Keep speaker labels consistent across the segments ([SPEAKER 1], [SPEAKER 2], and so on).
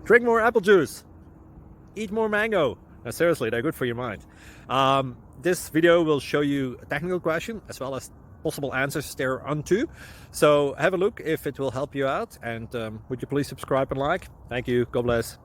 [SPEAKER 1] Drink more apple juice. Eat more mango. No, seriously, they're good for your mind. This video will show you a technical question as well as possible answers thereunto. So have a look if it will help you out, and would you please subscribe and like? Thank you. God bless.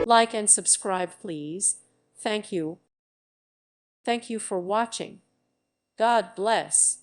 [SPEAKER 2] Like and subscribe, please. Thank you. Thank you for watching. God bless.